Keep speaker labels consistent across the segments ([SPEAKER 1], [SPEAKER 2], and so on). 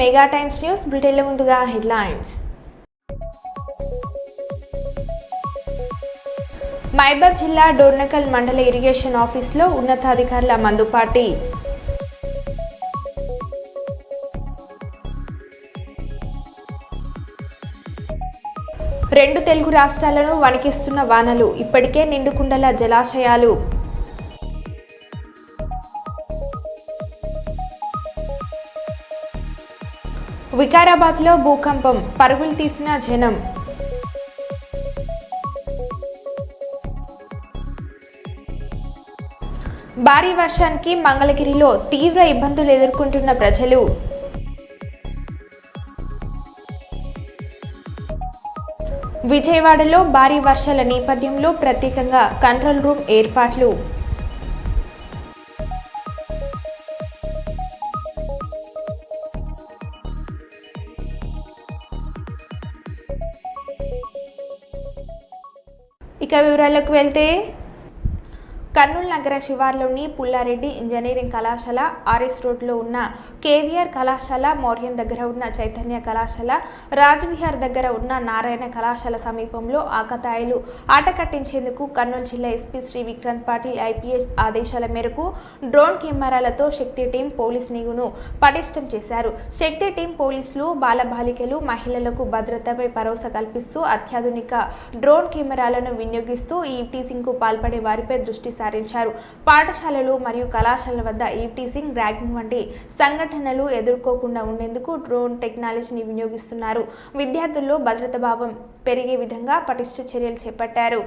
[SPEAKER 1] Mega times news బ్రిటన్లో ముందుగా headlines. మైబాద్ జిల్లా డోర్నకల్ మండల ఇరిగేషన్ ఆఫీసులో ఉన్నతాధికారుల మందు పార్టీ. రెండు తెలుగు రాష్ట్రాలను వణికిస్తున్న వానలు, ఇప్పటికే నిండుకుండల జలాశయాలు. వికారాబాద్లో భూకంపం, పరుగులు తీసిన జనం. భారీ వర్షానికి మంగళగిరిలో తీవ్ర ఇబ్బందులు ఎదుర్కొంటున్న ప్రజలు. విజయవాడలో భారీ వర్షాల నేపథ్యంలో ప్రత్యేకంగా కంట్రోల్ రూమ్ ఏర్పాట్లు. ఇక వివరాలకు వెళ్తే, కర్నూలు నగర శివార్లోని పుల్లారెడ్డి ఇంజనీరింగ్ కళాశాల, ఆర్ఎస్ రోడ్లో ఉన్న కేవీఆర్ కళాశాల, మౌర్యం దగ్గర ఉన్న చైతన్య కళాశాల, రాజవిహార్ దగ్గర ఉన్న నారాయణ కళాశాల సమీపంలో ఆకతాయిలు ఆట కట్టించేందుకు కర్నూలు జిల్లా ఎస్పీ శ్రీ విక్రాంత్ పాటిల్ ఐపీఎస్ ఆదేశాల మేరకు డ్రోన్ కెమెరాలతో శక్తి టీం పోలీస్ నిఘును పటిష్టం చేశారు. శక్తి టీం పోలీసులు బాలబాలికలు, మహిళలకు భద్రతపై భరోసా కల్పిస్తూ అత్యాధునిక డ్రోన్ కెమెరాలను వినియోగిస్తూ ఈవ్టీజింగ్కు పాల్పడే వారిపై దృష్టి సారించారు. పాఠశాలలు మరియు కళాశాలల వద్ద ఈవ్టీజింగ్, ర్యాగింగ్ వంటి సంఘటనలు ఎదుర్కోకుండా ఉండేందుకు డ్రోన్ టెక్నాలజీని వినియోగిస్తున్నారు. విద్యార్థుల్లో భద్రతా భావం పెరిగే విధంగా పటిష్ట చర్యలు చేపట్టారు.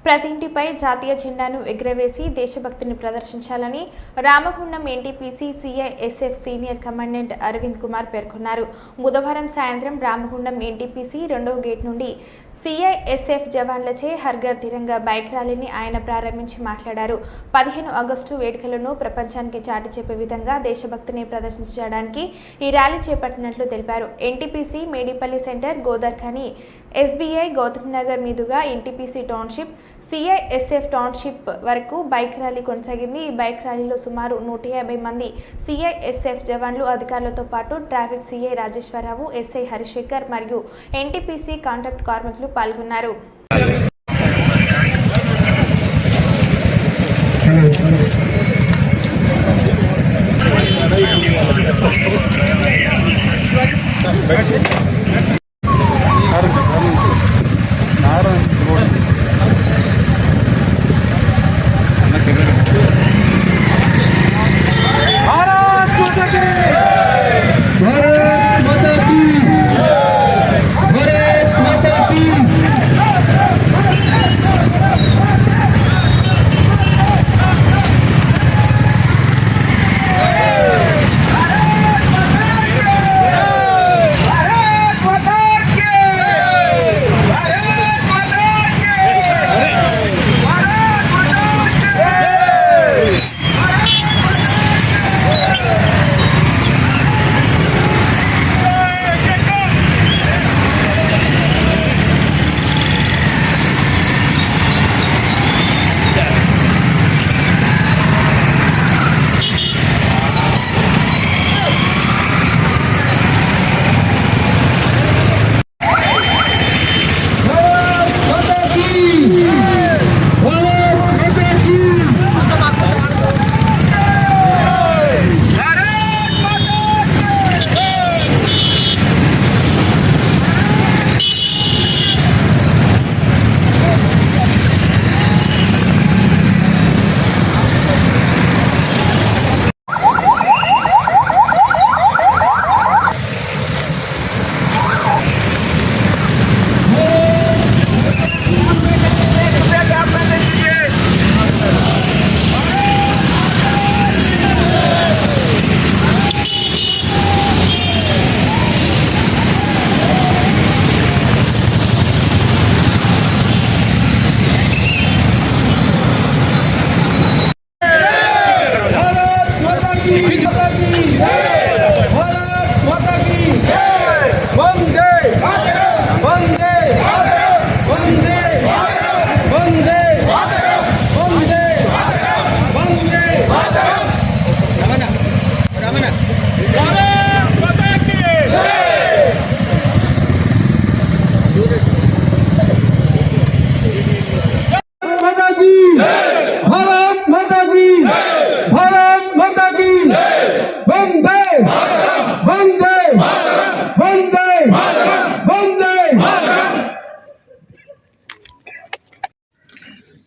[SPEAKER 1] ప్రతి ఇంటిపై జాతీయ జెండాను ఎగురవేసి దేశభక్తిని ప్రదర్శించాలని Ramagundam NTPC CISF senior commandant Arvind Kumar పేర్కొన్నారు. బుధవారం సాయంత్రం రామగుండం ఎన్టీపీసీ 2వ గేట్ నుండి సిఐఎస్ఎఫ్ జవాన్లచే హర్ఘర్ తిరంగా బైక్ ర్యాలీని ఆయన ప్రారంభించి మాట్లాడారు. 15 ఆగస్టు వేడుకలను ప్రపంచానికి చాటి చెప్పే విధంగా దేశభక్తిని ప్రదర్శించడానికి ఈ ర్యాలీ చేపట్టినట్లు తెలిపారు. NTPC Medipalli centre, Godarkhani, SBI, Gautam Nagar మీదుగా ఎన్టీపీసీ టౌన్షిప్, సిఐఎస్ఎఫ్ టౌన్షిప్ వరకు బైక్ ర్యాలీ కొనసాగింది. ఈ బైక్ ర్యాలీలో సుమారు 150 మంది సిఐఎస్ఎఫ్ జవాన్లు, అధికారులతో పాటు traffic CI Rajeshwararao, SI Harishekhar మరియు ఎన్టీపీసీ కాంట్రాక్ట్ కార్మికులు పాల్గొన్నారు.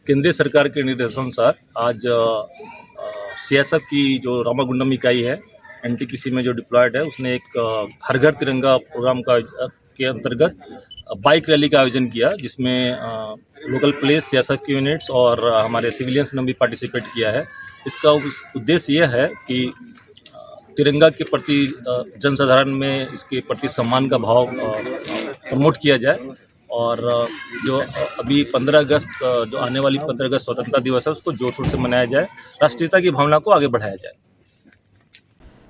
[SPEAKER 2] केंद्रीय सरकार के निर्देशानुसार आज सीएसएफ की जो रामागुंडम इकाई है एनटीपीसी में जो डिप्लॉयड है उसने एक हर घर तिरंगा प्रोग्राम के अंतर्गत बाइक रैली का आयोजन किया, जिसमें लोकल पुलिस, सीएसएफ की यूनिट्स और हमारे सिविलियंस ने भी पार्टिसिपेट किया है। इसका उद्देश्य यह है कि तिरंगा के प्रति जनसाधारण में इसके प्रति सम्मान का भाव प्रमोट किया जाए और जो अभी 15 अगस्त जो आने वाली 15 अगस्त स्वतंत्रता दिवस है उसको जोर शोर से मनाया जाए, राष्ट्रीयता की भावना को आगे बढ़ाया जाए।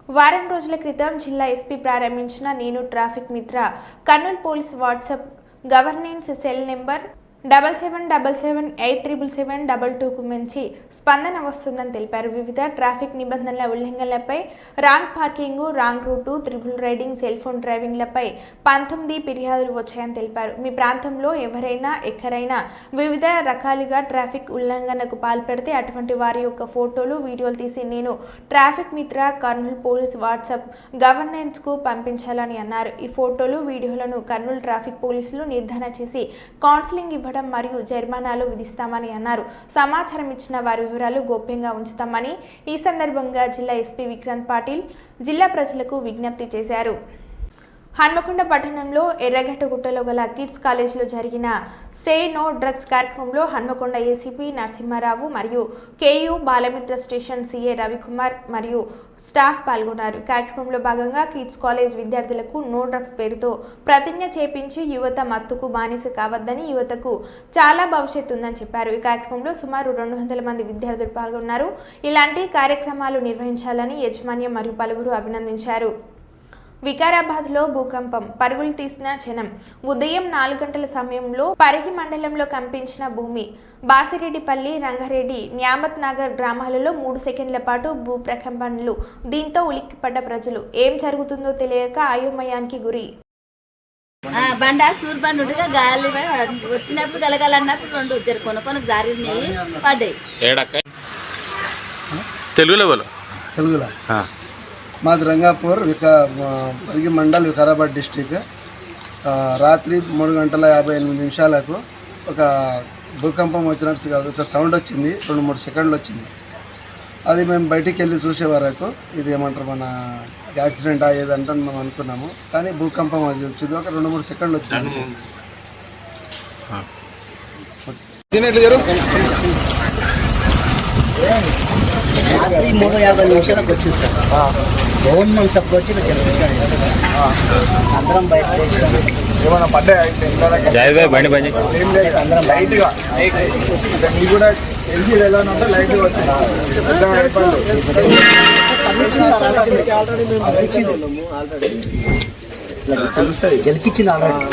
[SPEAKER 1] వారం రోజుల క్రితం జిల్లా ఎస్పీ ప్రారంభించిన నేను traffic Mitra Kurnool police WhatsApp governance cell number 7777877722కు మించి స్పందన వస్తుందని తెలిపారు. వివిధ ట్రాఫిక్ నిబంధనల ఉల్లంఘనలపై, wrong parking, wrong route, triple riding, cell phone డ్రైవింగ్లపై 19 ఫిర్యాదులు వచ్చాయని తెలిపారు. మీ ప్రాంతంలో ఎవరైనా ఎక్కడైనా వివిధ రకాలుగా ట్రాఫిక్ ఉల్లంఘనకు పాల్పడితే అటువంటి వారి యొక్క ఫోటోలు, వీడియోలు తీసి నేను traffic Mitra Kurnool police WhatsApp గవర్నెన్స్కు పంపించాలని అన్నారు. ఈ ఫోటోలు, వీడియోలను కర్నూలు ట్రాఫిక్ పోలీసులు నిర్ధారణ చేసి కౌన్సిలింగ్ ఇవ్వడం మరియు జరిమానాలు విధిస్తామని అన్నారు. సమాచారం ఇచ్చిన వారి వివరాలు గోప్యంగా ఉంచుతామని ఈ సందర్భంగా జిల్లా ఎస్పీ విక్రాంత్ పాటిల్ జిల్లా ప్రజలకు విజ్ఞప్తి చేశారు. హన్మకొండ పట్టణంలో ఎర్రగట్టగుట్టలో గల కిడ్స్ కాలేజీలో జరిగిన సే నో డ్రగ్స్ కార్యక్రమంలో హన్మకొండ ఏసీపీ నరసింహారావు మరియు KU Balamitra station CA Ravikumar మరియు స్టాఫ్ పాల్గొన్నారు. కార్యక్రమంలో భాగంగా కిడ్స్ కాలేజ్ విద్యార్థులకు నో డ్రగ్స్ పేరుతో ప్రతిజ్ఞ చేపించి యువత మత్తుకు బానిస కావద్దని, యువతకు చాలా భవిష్యత్తు ఉందని చెప్పారు. ఈ కార్యక్రమంలో సుమారు 200 మంది విద్యార్థులు పాల్గొన్నారు. ఇలాంటి కార్యక్రమాలు నిర్వహించాలని యాజమాన్యం మరియు పలువురు అభినందించారు. వికారాబాద్లో భూకంపం పరుగులు తీసిన క్షణం. ఉదయం 4 గంటల సమయంలో పరిగి మండలంలో కంపించిన భూమి. బాసిరెడ్డిపల్లి, రంగారెడ్డి, న్యామత్ నగర్ గ్రామాలలో 3 సెకండ్ల పాటు భూ ప్రకంపనలు. దీంతో ఉలిక్కిపడ్డ ప్రజలు. ఏం జరుగుతుందో తెలియక అయోమయానికి గురి.
[SPEAKER 3] బండ సూర్ బండి ఉండగా గాలి వచ్చినప్పుడు గలగలన్నప్పుడు 2 కొన జారి పడ్డాయి.
[SPEAKER 4] తెలుగులో
[SPEAKER 5] మాది రంగాపూర్ పరిగి మండల్ వికారాబాద్ డిస్టిక్. రాత్రి 3 గంటల 58 నిమిషాలకు ఒక భూకంపం వచ్చినట్టు కాదు, ఒక సౌండ్ వచ్చింది. 2-3 సెకండ్లు వచ్చింది. అది మేము బయటికి వెళ్ళి చూసే వరకు ఇది ఏమంటారు మన యాక్సిడెంట్ అయ్యేదంటే మేము అనుకున్నాము. కానీ భూకంపం అది వచ్చింది, ఒక 2-3 సెకండ్లు వచ్చింది.
[SPEAKER 6] 3:50 నిమిషాలకు వచ్చింది సార్. గవర్నమెంట్ సపోర్ట్ వచ్చి అందరం బయట
[SPEAKER 4] ఏమైనా పడ్డాయి అందరం లైట్గా మీకు కూడా తెలిసి ఎలా ఉంటే లైట్గా వచ్చింది.
[SPEAKER 6] జలికిచ్చింది ఆల్రెడీ.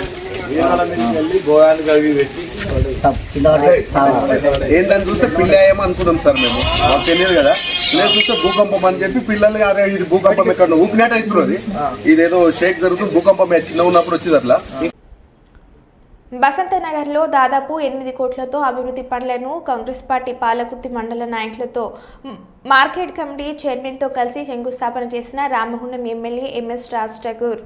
[SPEAKER 4] గోయాలు కలిగి పెట్టి
[SPEAKER 5] ఏంటని చూస్తే పిల్ల ఏమో అనుకున్నాం సార్. మేము మాకు తెలియదు కదా, నేను చూస్తే భూకంపం అని చెప్పి పిల్లలు ఇది భూకంపం ఎక్కడ ఊపినట్టు అవుతున్నది, ఇదేదో షేక్ జరుగుతుంది, భూకంపం చిన్న ఉన్నప్పుడు వచ్చింది అట్లా.
[SPEAKER 1] బసంతనగర్లో దాదాపు 8 కోట్లతో అభివృద్ధి పనులను కాంగ్రెస్ పార్టీ పాలకుర్తి మండల నాయకులతో మార్కెట్ కమిటీ చైర్మన్తో కలిసి శంకుస్థాపన చేసిన రామగుండం ఎమ్మెల్యే ఎంఎస్ రాజ్ ఠాకూర్.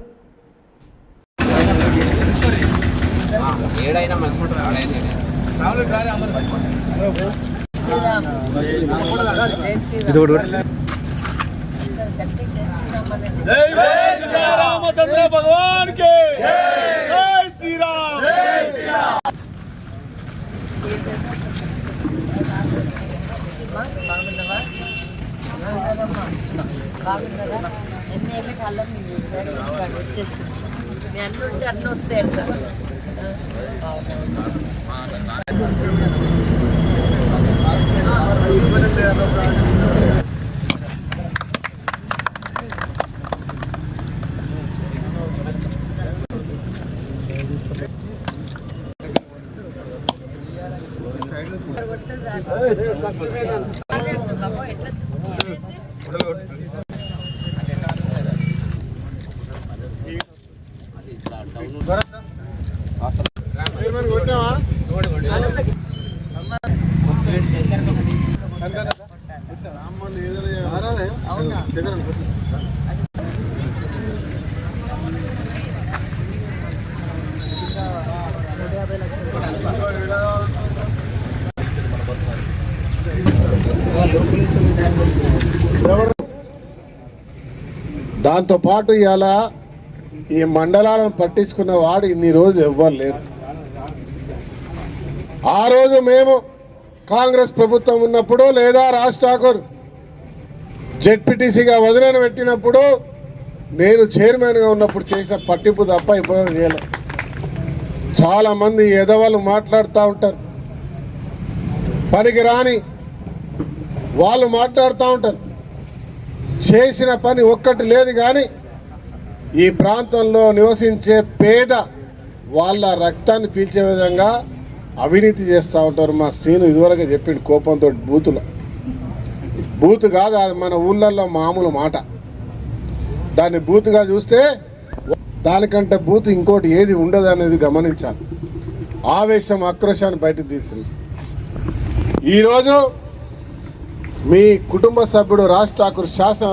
[SPEAKER 4] रामचंद्र भगवान के जय श्री राम, जय श्री राम.
[SPEAKER 3] అన్నీ వస్తాయి.
[SPEAKER 7] దాంతోపాటు ఇవాళ ఈ మండలాలను పట్టించుకున్న వాడు ఇన్ని రోజులు ఎవ్వరు లేరు. ఆ రోజు మేము కాంగ్రెస్ ప్రభుత్వం ఉన్నప్పుడు లేదా రాజ్ ఠాకూర్ జెడ్పీటీసీగా వదిలేని పెట్టినప్పుడు నేను చైర్మన్గా ఉన్నప్పుడు చేసిన పట్టింపు తప్ప ఇప్పుడు చేయలేదు. చాలామంది ఎదవాళ్ళు మాట్లాడుతూ ఉంటారు, పనికి రాని వాళ్ళు మాట్లాడుతూ ఉంటారు. చేసిన పని ఒక్కటి లేదు. కానీ ఈ ప్రాంతంలో నివసించే పేద వాళ్ళ రక్తాన్ని పీల్చే విధంగా అవినీతి చేస్తూ ఉంటారు. మా శ్రీను ఇదివరకు చెప్పిండు కోపంతో బూత్ కాదు, అది మన ఊళ్ళల్లో మామూలు మాట. దాన్ని బూత్గా చూస్తే దానికంటే బూత్ ఇంకోటి ఏది ఉండదు అనేది గమనించాలి. ఆవేశం ఆక్రోశాన్ని బయటకు తీసింది. ఈరోజు మీ కుటుంబ సభ్యుడు రాజ్ ఠాకూర్ శాసన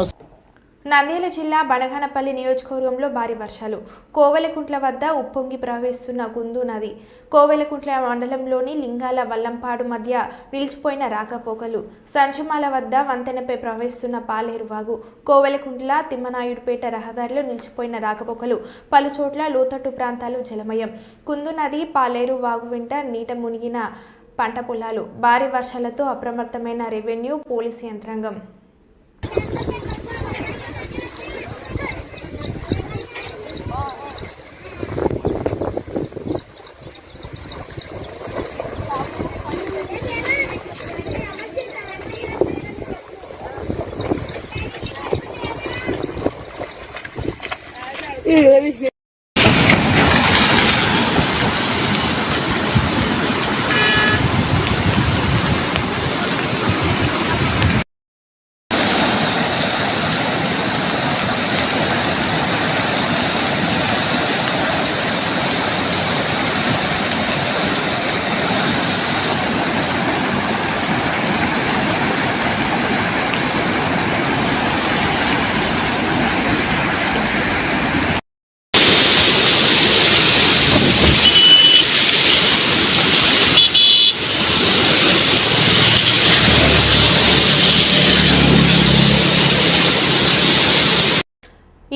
[SPEAKER 1] నంద్యాల జిల్లా బనగానపల్లి నియోజకవర్గంలో భారీ వర్షాలు. కోవెలకుంట్ల వద్ద ఉప్పొంగి ప్రవహిస్తున్న గుందు నది. కోవెలకుంట్ల మండలంలోని లింగాల వల్లంపాడు మధ్య నిలిచిపోయిన రాకపోకలు. సంచమాల వద్ద వంతెనపై ప్రవహిస్తున్న పాలేరు వాగు. కోవెలకుంట్ల తిమ్మనాయుడుపేట రహదారిలో నిలిచిపోయిన రాకపోకలు. పలు చోట్ల లోతట్టు ప్రాంతాలు జలమయం. కుందు నది పాలేరు వాగు వెంట నీట మునిగిన పంట పొలాలు. భారీ వర్షాలతో అప్రమత్తమైన రెవెన్యూ పోలీసు యంత్రాంగం.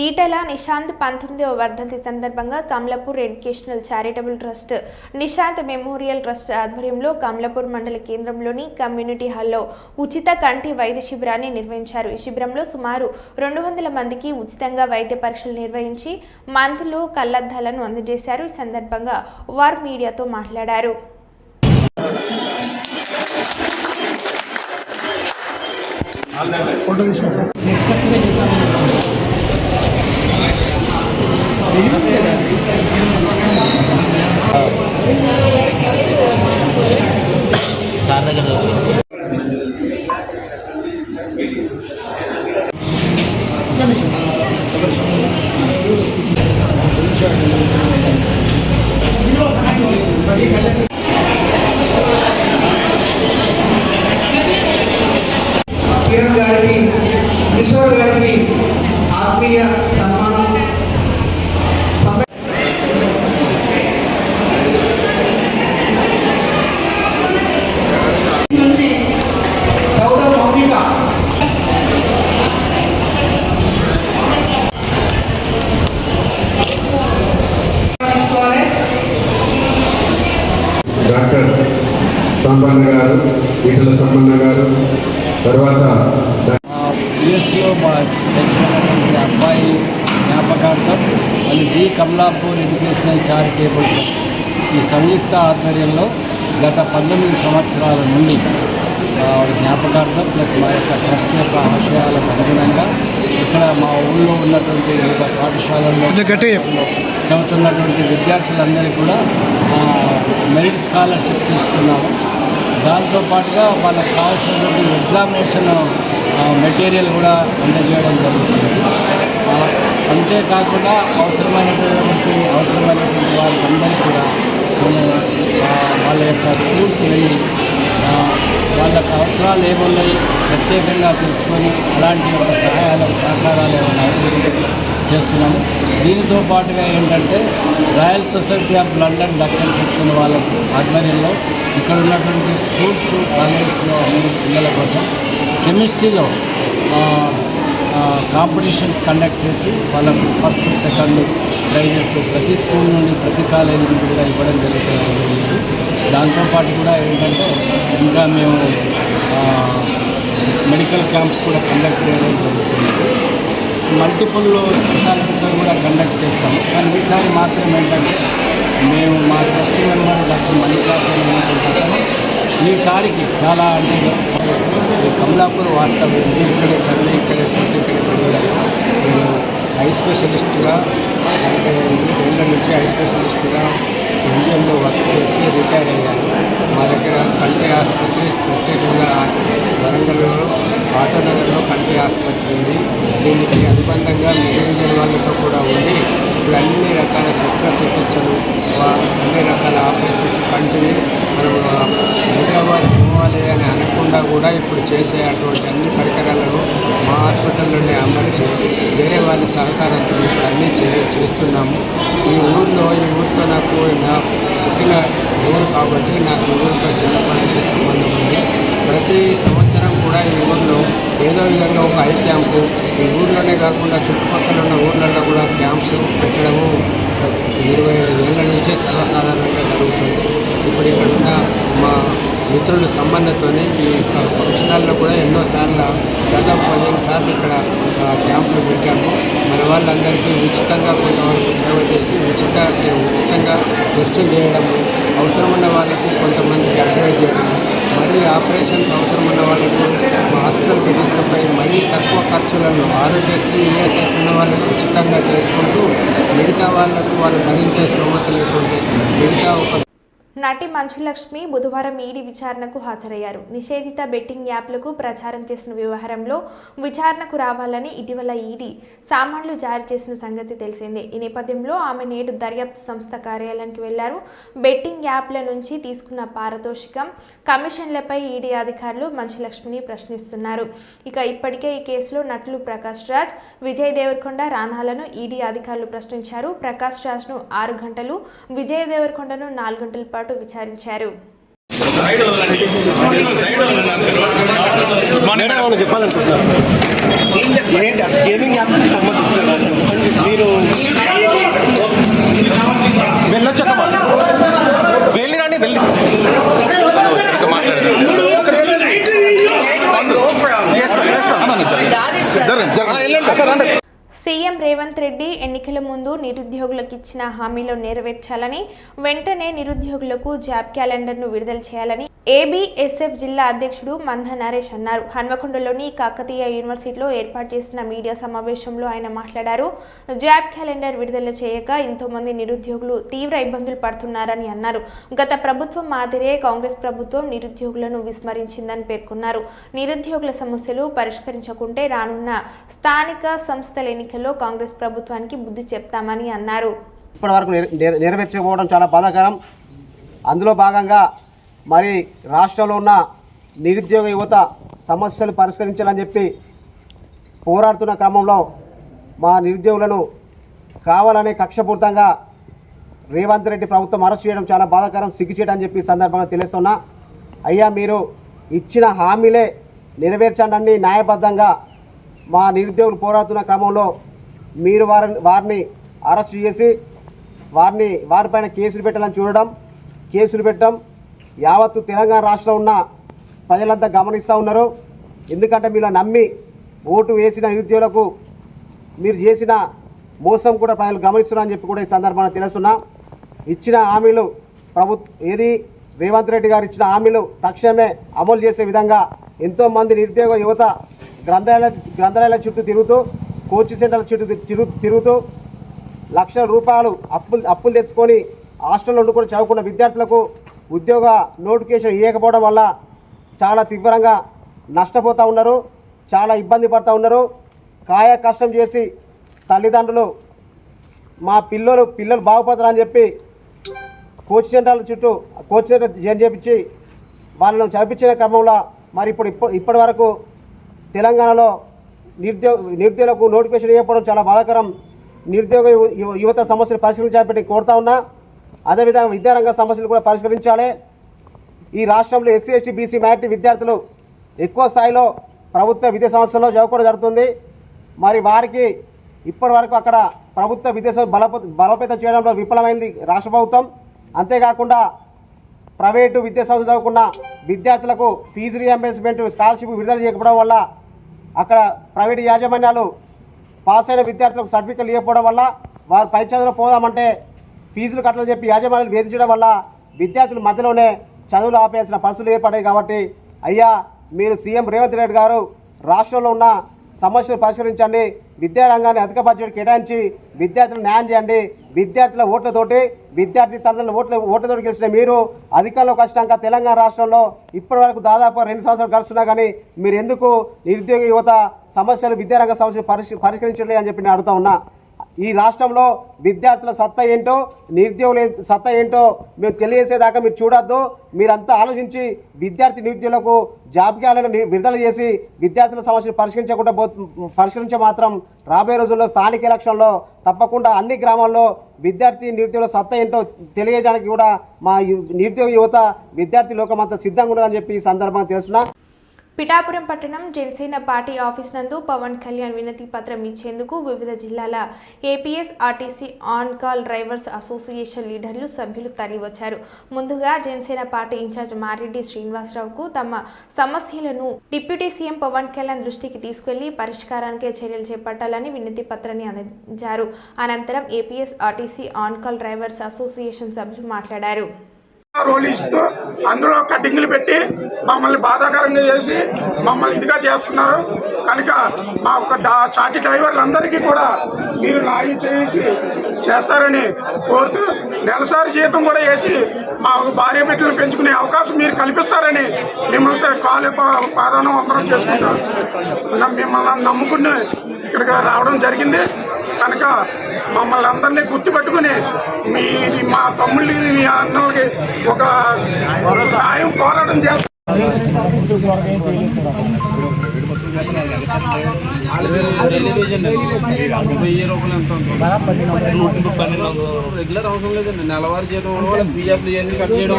[SPEAKER 1] ఈటెల నిశాంత్ 19వ వర్ధంతి సందర్భంగా Kamalapur educational charitable trust Nishant memorial trust ఆధ్వర్యంలో కమలాపూర్ మండల కేంద్రంలోని కమ్యూనిటీ హాల్లో ఉచిత కంటి వైద్య శిబిరాన్ని నిర్వహించారు. ఈ శిబిరంలో సుమారు 200 మందికి ఉచితంగా వైద్య పరీక్షలు నిర్వహించి మందులు, కళ్లద్దాలను అందజేశారు. ఈ సందర్భంగా వారు మీడియాతో మాట్లాడారు.
[SPEAKER 8] కిరణ్ గారికి, కిషోర్ గారికి ఆత్మీయ సన్మానం.
[SPEAKER 9] డాక్టర్ సంపన్న గారు, ఈటల సంపన్న గారు, తర్వాత
[SPEAKER 10] యుఎస్లో మా చనిపోయినటువంటి అబ్బాయి జ్ఞాపకార్థం మళ్ళీ the Kamalapur educational charitable trust ఈ సంయుక్త ఆధ్వర్యంలో గత 19 సంవత్సరాల నుండి జ్ఞాపకార్థం ప్లస్ మా యొక్క ట్రస్ట్ యొక్క ఆశయాలకు అనుగుణంగా ఇక్కడ మా ఊళ్ళో ఉన్నటువంటి వివిధ పాఠశాలల్లో చదువుతున్నటువంటి విద్యార్థులందరికీ కూడా మెరిట్ స్కాలర్షిప్స్ ఇస్తున్నాము. దాంతోపాటుగా వాళ్ళకి కావాల్సినటువంటి ఎగ్జామినేషన్ మెటీరియల్ కూడా అందజేయడం జరుగుతుంది. అంతేకాకుండా అవసరమైనటువంటి వాళ్ళందరికీ కూడా వాళ్ళ యొక్క స్కూల్స్ వెళ్ళి వాళ్ళకి అవసరాలు ఏమున్నాయి ప్రత్యేకంగా తెలుసుకొని అలాంటి ఒక సహకారాలు ఏమైనా అభివృద్ధి చేస్తున్నాము. దీనితో పాటుగా ఏంటంటే royal society of London Deccan section వాళ్ళ ఆధ్వర్యంలో ఇక్కడ ఉన్నటువంటి స్కూల్స్, కాలేజెస్లో అన్ని పిల్లల కోసం కెమిస్ట్రీలో కాంపిటీషన్స్ కండక్ట్ చేసి వాళ్ళకు ఫస్ట్ సెకండ్ ప్రైజెస్ ప్రతి స్కూల్ నుండి ప్రతి కాలేజీ నుండి కూడా ఇవ్వడం జరుగుతుంది. దాంతోపాటు కూడా ఏంటంటే ఇంకా మేము మెడికల్ క్యాంప్స్ కూడా కండక్ట్ చేయడం జరుగుతుంది. మల్టిపుల్ స్పెషాలిటీతో కూడా కండక్ట్ చేస్తాము. కానీ ఈసారి మాత్రం ఏంటంటే మేము మా ట్రస్ట్ మెంబర్ డాక్టర్ మల్లికార్జున ఈసారికి చాలా అంటే కమలాపూర్ వాస్తవం ఇక్కడే చదివి ఇక్కడే నేను ఐ స్పెషలిస్ట్గా అంటే 2 ఏళ్ళ నుంచి ఐ స్పెషలిస్ట్గా ఇండియన్లో వర్క్ చేసి రిటైర్ అయ్యాను. మా దగ్గర కంటి ఆసుపత్రి ప్రత్యేకంగా వరంగల్లో ఆటోనగర్లో కంటి ఆసుపత్రి ఉంది. దీనికి అనుబంధంగా మెడికల్ వాళ్ళతో కూడా ఉండి ఇప్పుడు అన్ని రకాల శస్త్రచికిత్సలు అన్ని రకాల ఆపరేషన్స్ కంటిని మనం హైదరాబాద్ పోవాలి అని అనకుండా కూడా ఇప్పుడు చేసే అటువంటి అన్ని పరికరాలను మా హాస్పిటల్లోనే అమర్చి వేరే వాళ్ళ సహకారంతో ఇప్పుడు అన్నీ చేస్తున్నాము. ఈ ఊరితో నాకు నా పుట్టిన ఊరు కాబట్టి నాకు ఊరితో చిన్నప్పటి సంబంధం ఉంది. ప్రతి సంవత్సరం కూడా ఈ ఊరిలో ఏదో విధంగా ఒక ఐ క్యాంపు ఈ ఊర్లోనే కాకుండా చుట్టుపక్కల ఉన్న ఊర్లలో కూడా క్యాంప్స్ పెట్టడము 25 ఏళ్ళ నుంచే సర్వసాధారణంగా జరుగుతుంది. ఇప్పుడు ఇక్కడ ఉన్న మా మిత్రుల సంబంధంతో ఈ ఫంక్షనాల్లో కూడా ఎన్నోసార్లు దాదాపు 15 సార్లు ఇక్కడ క్యాంపులు పెట్టాము. మన వాళ్ళందరికీ ఉచితంగా కొంతవరకు సేవ చేసి ఉచితంగా టెస్టులు చేయడము, అవసరం ఉన్న వాళ్ళకి కొంతమందికి అడ్వైజ్ చేయడం, మరీ ఆపరేషన్స్ అవసరం ఉన్న వాళ్ళకు మా హాస్పిటల్కి తీసుకుపోయి మరీ తక్కువ ఖర్చులను ఆరోగ్యశ్రీ ఈఎస్ఐ ఉన్న వాళ్ళకి ఉచితంగా చేసుకుంటూ మిగతా వాళ్ళకు వాళ్ళు భరించే స్తోమత లేకుంటే మిగతా ఒక
[SPEAKER 1] నటి మంచులక్ష్మి బుధవారం ఈడీ విచారణకు హాజరయ్యారు. నిషేధిత బెట్టింగ్ యాప్లకు ప్రచారం చేసిన వ్యవహారంలో విచారణకు రావాలని ఇటీవల ఈడీ సామాన్లు జారీ చేసిన సంగతి తెలిసిందే. ఈ నేపథ్యంలో ఆమె నేడు దర్యాప్తు సంస్థ కార్యాలయానికి వెళ్లారు. బెట్టింగ్ యాప్ల నుంచి తీసుకున్న పారితోషికం, కమిషన్లపై ఈడీ అధికారులు మంచులక్ష్మిని ప్రశ్నిస్తున్నారు. ఇక ఇప్పటికే ఈ కేసులో నటులు ప్రకాష్ రాజ్, విజయ్ దేవరకొండ రాణాలను ఈడీ అధికారులు ప్రశ్నించారు. ప్రకాష్ రాజ్ను 6 గంటలు, విజయ్ దేవరకొండను 4 గంటల పాటు విచారించారు. సీఎం రేవంత్ రెడ్డి ఎన్నికల ముందు నిరుద్యోగులకు ఇచ్చిన హామీలు నెరవేర్చాలని, వెంటనే నిరుద్యోగులకు జాబ్ క్యాలెండర్ను విడుదల చేయాలని ఏబీఎస్ఎఫ్ జిల్లా అధ్యక్షుడు మంద నరేష్ అన్నారు. హన్మకొండలోని కాకతీయ యూనివర్సిటీలో ఏర్పాటు చేసిన మీడియా సమావేశంలో ఆయన మాట్లాడారు. జాబ్ క్యాలెండర్ విడుదల చేయక ఎంతో మంది నిరుద్యోగులు తీవ్ర ఇబ్బందులు పడుతున్నారని అన్నారు. గత ప్రభుత్వం మాదిరే కాంగ్రెస్ ప్రభుత్వం నిరుద్యోగులను విస్మరించిందని పేర్కొన్నారు. నిరుద్యోగుల సమస్యలు పరిష్కరించకుంటే రానున్న స్థానిక సంస్థల ఎన్నికల్లో కాంగ్రెస్ ప్రభుత్వానికి బుద్ధి చెప్తామని అన్నారు.
[SPEAKER 6] ఇప్పటి వరకు నెరవేర్చకపోవడం చాలా బాధాకరం. అందులో భాగంగా మరి రాష్ట్రంలో ఉన్న నిరుద్యోగ యువత సమస్యలు పరిష్కరించాలని చెప్పి పోరాడుతున్న క్రమంలో మా నిరుద్యోగులను కావాలనే కక్షపూర్తంగా రేవంత్ రెడ్డి ప్రభుత్వం అరెస్ట్ చేయడం చాలా బాధాకరం, సిగ్గుచేటని చెప్పి సందర్భంగా తెలుస్తున్నా. అయ్యా, మీరు ఇచ్చిన హామీలే నెరవేర్చండి. న్యాయబద్ధంగా మా నిరుద్యోగులు పోరాడుతున్న క్రమంలో మీరు వారిని అరెస్ట్ చేసి వారిపైన కేసులు పెట్టాలని చూడడం, కేసులు పెట్టడం యావత్తు తెలంగాణ రాష్ట్రంలో ఉన్న ప్రజలంతా గమనిస్తూ ఉన్నారు. ఎందుకంటే మీరు నమ్మి ఓటు వేసిన నిరుద్యోగులకు మీరు చేసిన మోసం కూడా ప్రజలు గమనిస్తున్నారని చెప్పి కూడా ఈ సందర్భంగా తెలుస్తున్నా. ఇచ్చిన హామీలు రేవంత్ రెడ్డి గారు ఇచ్చిన హామీలు తక్షణమే అమలు చేసే విధంగా ఎంతోమంది నిరుద్యోగ యువత గ్రంథాలయాల చుట్టూ తిరుగుతూ, కోచింగ్ సెంటర్ల చుట్టూ తిరుగుతూ లక్షల రూపాయలు అప్పులు తెచ్చుకొని హాస్టల్లో వండుకొని చదువుకున్న విద్యార్థులకు ఉద్యోగ నోటిఫికేషన్ ఇవ్వకపోవడం వల్ల చాలా తీవ్రంగా నష్టపోతూ ఉన్నారు, చాలా ఇబ్బంది పడుతూ ఉన్నారు. కాయ కష్టం చేసి తల్లిదండ్రులు మా పిల్లలు బాగుపడతారని చెప్పి కోచింగ్ సెంటర్ల చుట్టూ కోచింగ్ సెంటర్ జాయిన్ చేయించి వాళ్ళను చదివించిన క్రమంలో మరి ఇప్పటి వరకు తెలంగాణలో నిరుద్యోగులకు నోటిఫికేషన్ ఇవ్వకపోవడం చాలా బాధాకరం. నిరుద్యోగ యువత సమస్యలు పరిష్కరించాలని కోరుతా ఉన్నా. అదేవిధంగా విద్యారంగ సమస్యలు కూడా పరిష్కరించాలి. ఈ రాష్ట్రంలో ఎస్సీ ఎస్టీ బీసీ మైనారిటీ విద్యార్థులు ఎక్కువ స్థాయిలో ప్రభుత్వ విద్యా సంస్థల్లో చదువుకోవడం జరుగుతుంది. మరి వారికి ఇప్పటి వరకు అక్కడ ప్రభుత్వ విద్యాసంస్థ బలోపేతం చేయడంలో విఫలమైంది రాష్ట్ర ప్రభుత్వం. అంతేకాకుండా ప్రైవేటు విద్యాసంస్థ చదువుకున్న విద్యార్థులకు ఫీజు రీఎంబర్స్మెంట్ స్కాలర్షిప్ విడుదల చేయకపోవడం వల్ల అక్కడ ప్రైవేటు యాజమాన్యాలు పాస్ అయిన విద్యార్థులకు సర్టిఫికెట్లు ఇవ్వకపోవడం వల్ల వారు పై చదువులో పోదామంటే ఫీజులు కట్టాలని చెప్పి యాజమాన్యాలు వేధించడం వల్ల విద్యార్థులు మధ్యలోనే చదువులు ఆపేయాల్సిన పరిస్థితులు ఏర్పడ్డాయి. కాబట్టి అయ్యా మీరు సీఎం రేవంత్ రెడ్డి గారు రాష్ట్రంలో ఉన్న సమస్యలు పరిష్కరించండి, విద్యారంగాన్ని అధిక బడ్జెట్ కేటాయించి విద్యార్థులకు న్యాయం చేయండి. విద్యార్థుల ఓట్లతోటి విద్యార్థి తల్లిదండ్రుల ఓట్లతోటి గెలిచిన మీరు అధికారంలోకి వచ్చినాక తెలంగాణ రాష్ట్రంలో ఇప్పటి వరకు దాదాపు 2 సంవత్సరాలు గడుస్తున్నా కానీ మీరు ఎందుకు నిరుద్యోగ యువత సమస్యలు విద్యారంగ సమస్యలు పరిష్కరించలేదు అని చెప్పి నేను అడుగుతా ఉన్నా. ఈ రాష్ట్రంలో విద్యార్థుల సత్తా ఏంటో నిరుద్యోగుల సత్తా ఏంటో మేము తెలియజేసేదాకా మీరు చూడొద్దు. మీరంతా ఆలోచించి విద్యార్థి నిరుద్యోగులకు జాబ్ క్యాలెండర్ విడుదల చేసి విద్యార్థుల సమస్యలు పరిష్కరించే మాత్రం రాబోయే రోజుల్లో స్థానిక ఎలక్షన్లో తప్పకుండా అన్ని గ్రామాల్లో విద్యార్థి నిరుద్యోగుల సత్తా ఏంటో తెలియజేయడానికి కూడా మా నిరుద్యోగ యువత విద్యార్థి లోకం అంతా సిద్ధంగా ఉండాలని చెప్పి ఈ సందర్భంగా తెలుసున్నా.
[SPEAKER 1] పిఠాపురం పట్టణం జనసేన పార్టీ ఆఫీస్ నందు పవన్ కళ్యాణ్ వినతి పత్రం ఇచ్చేందుకు వివిధ జిల్లాల APS RTC on call drivers association లీడర్లు సభ్యులు తరలివచ్చారు. ముందుగా జనసేన పార్టీ ఇన్ఛార్జ్ మారెడ్డి శ్రీనివాసరావుకు తమ సమస్యలను డిప్యూటీ సీఎం పవన్ కళ్యాణ్ దృష్టికి తీసుకెళ్లి పరిష్కారానికి చర్యలు చేపట్టాలని వినతి పత్రాన్ని అందించారు. అనంతరం APS RTC on call drivers association సభ్యులు మాట్లాడారు.
[SPEAKER 4] రోలు ఇస్తూ అందులో కటింగ్లు పెట్టి మమ్మల్ని బాధాకరంగా చేసి మమ్మల్ని ఇదిగా చేస్తున్నారు. కనుక మా చాటి డ్రైవర్లందరికీ కూడా మీరు న్యాయం చేస్తారని కోరుతూ నెలసరి జీతం కూడా వేసి మా భార్య బిడ్డలను పెంచుకునే అవకాశం మీరు కల్పిస్తారని మిమ్మల్ని కాలు పాదానం అవసరం చేసుకుంటాం. మిమ్మల్ని నమ్ముకుని ఇక్కడికి రావడం జరిగింది. కనుక మమ్మల్ని అందరినీ గుర్తుపెట్టుకుని మా తమ్ముళ్ళని మీ అన్నలకి ఒక న్యాయం పోరాటం చేస్తాం.
[SPEAKER 10] రెగ్యులర్ అవసరం లేదండి. నెలవారీ జీతం పీఎఫ్లు ఇవన్నీ కట్ చేయడం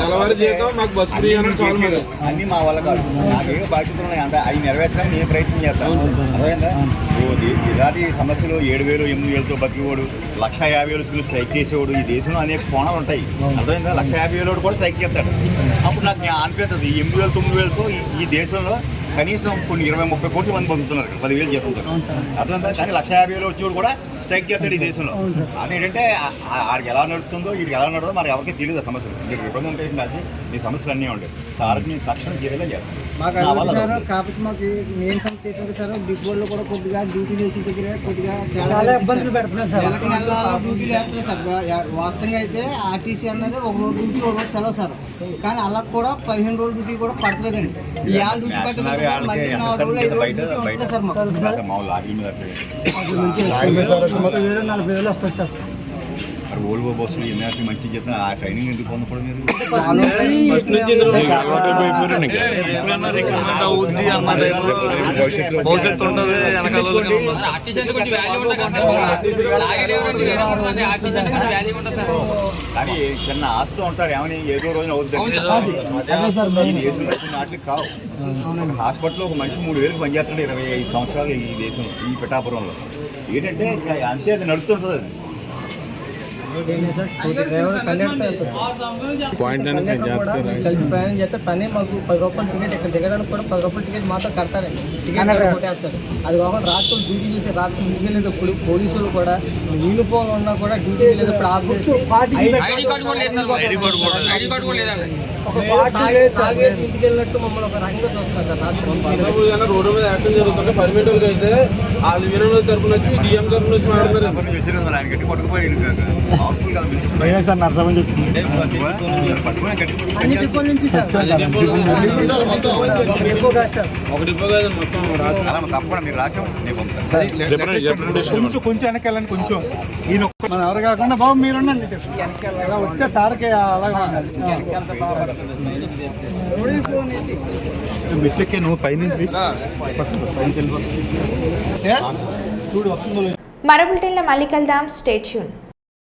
[SPEAKER 10] నెలవారీ జీతం మాకు బస్సు ఫ్రీ అని చాలు మరి
[SPEAKER 11] అన్ని మా వల్ల కాదు. నాకేమో బాధ్యతలు ఉన్నాయి అంటే అవి నెరవేర్చడానికి నేను ప్రయత్నం చేస్తాను. అర్థమైందా? ఇలాంటి సమస్యలు 7,000 8,000తో బతికేవాడు 1,50,000 స్కూల్ స్ట్రైక్ చేసేవాడు ఈ దేశంలో అనేక కోణాలు ఉంటాయి. అర్థమైందా? 1,50,000 కూడా స్ట్రైక్ చేస్తాడు. అప్పుడు నాకు అనిపిస్తుంది 8,000 9,000తో ఈ దేశంలో కనీసం కొన్ని 20-30 కోట్ల మంది బతుకుతున్నారు 10,000 జీతంతో. అర్థమైందా? కానీ 1,50,000 వచ్చేవాడు కూడా స్ట్రైక్ చేస్తాడు ఈ దేశంలో. అంటే ఏంటంటే ఆడికి ఎలా నడుస్తుందో వీడికి ఎలా నడుతుందో మనకి ఎవరికి తెలియదు. ఆ సమస్యలు మీకు రిప్రజెంటేషన్ రాసి మీ సమస్యలు అన్నీ ఉంటాయి. సార్కి నేను తక్షణం చర్యగా చేస్తాను.
[SPEAKER 12] కాకపోతే మాకు మెయిన్ సమస్య ఏంటంటే సార్ డిపోలో కూడా కొద్దిగా డ్యూటీ చేసే దగ్గర కొద్దిగా చాలా ఇబ్బందులు పెడుతున్నారు సార్. నెల డ్యూటీలు వేస్తున్నారు సార్. వాస్తవంగా అయితే ఆర్టీసీ అన్నది ఒక రోజు డ్యూటీ ఒక రోజు సెలవు సార్. కానీ అలా కూడా 15 రోజుల డ్యూటీ కూడా పడలేదండి. ఈ ఆల్ డ్యూటీ పట్టలేదు సార్. మాకు 4 రోజులు 5 రోజులు డ్యూటీ ఉంటుంది సార్. మాకు 40,000 వస్తుంది సార్.
[SPEAKER 11] ఓల్వో బస్సులు ఎన్ఆర్సీ మంచి చేసిన ఆ ట్రైనింగ్ ఎందుకు పొందకూడదు మీరు? కానీ చిన్న ఆస్తూ ఉంటారు ఏమని ఏదో రోజున అవుతుంది. ఈ దేశంలో నాటికి కావు. హాస్పిటల్లో ఒక మనిషి 3,000కి పనిచేస్తున్నాడు 25 సంవత్సరాలు ఈ దేశంలో ఈ పిఠాపురంలో. ఏంటంటే అంతే అది నడుస్తుంటుంది. అది
[SPEAKER 12] ప్రయాణం చేస్తే తనే మాకు 10 రూపాయలు టికెట్ ఇక్కడ దిగడానికి కూడా 10 రూపాయల టికెట్ మాత్రం కడతారు. టికెట్ కొట్టేస్తారు. అది కాకుండా రాత్రులు డ్యూటీ చేసి రాత్రి ఇంటికి వెళ్ళేటప్పుడు పోలీసులు కూడా యూనిఫామ్ ఉన్నా కూడా డ్యూటీ వెళ్ళేటప్పుడు ఆఫ్ చేసి ఇంటికి వెళ్ళినట్టు మమ్మల్ని ఒక రంగంగా చూస్తున్నారు.
[SPEAKER 10] రోడ్డు మీద యాక్షన్ జరుగుతుంటే పర్మిట్ వాళ్ళకి అయితే వాళ్ళు వీరంలో తరఫున వచ్చి డిఎం తరఫున వచ్చి మాట్లాడతారు.
[SPEAKER 11] ఆయన గట్టి పట్టుకుపోయి
[SPEAKER 10] సార్ నర్సం వచ్చింది
[SPEAKER 12] అన్ని డిపోల నుంచి సార్.
[SPEAKER 10] ఒక డిపో కాదు మొత్తం
[SPEAKER 11] తప్పకుండా మీరు రాసాం.
[SPEAKER 10] కొంచెం వెనక్కి వెళ్ళండి. కొంచెం మన ఎవరు కాకుండా బాబు మీరు ఉండండి. ఇలా వస్తే సార్కి అలాగా మెట్లెక్కే నువ్వు పైనుంచి
[SPEAKER 1] మరో బులెటిన్లో మళ్ళీ కలుద్దాం. Stay tune.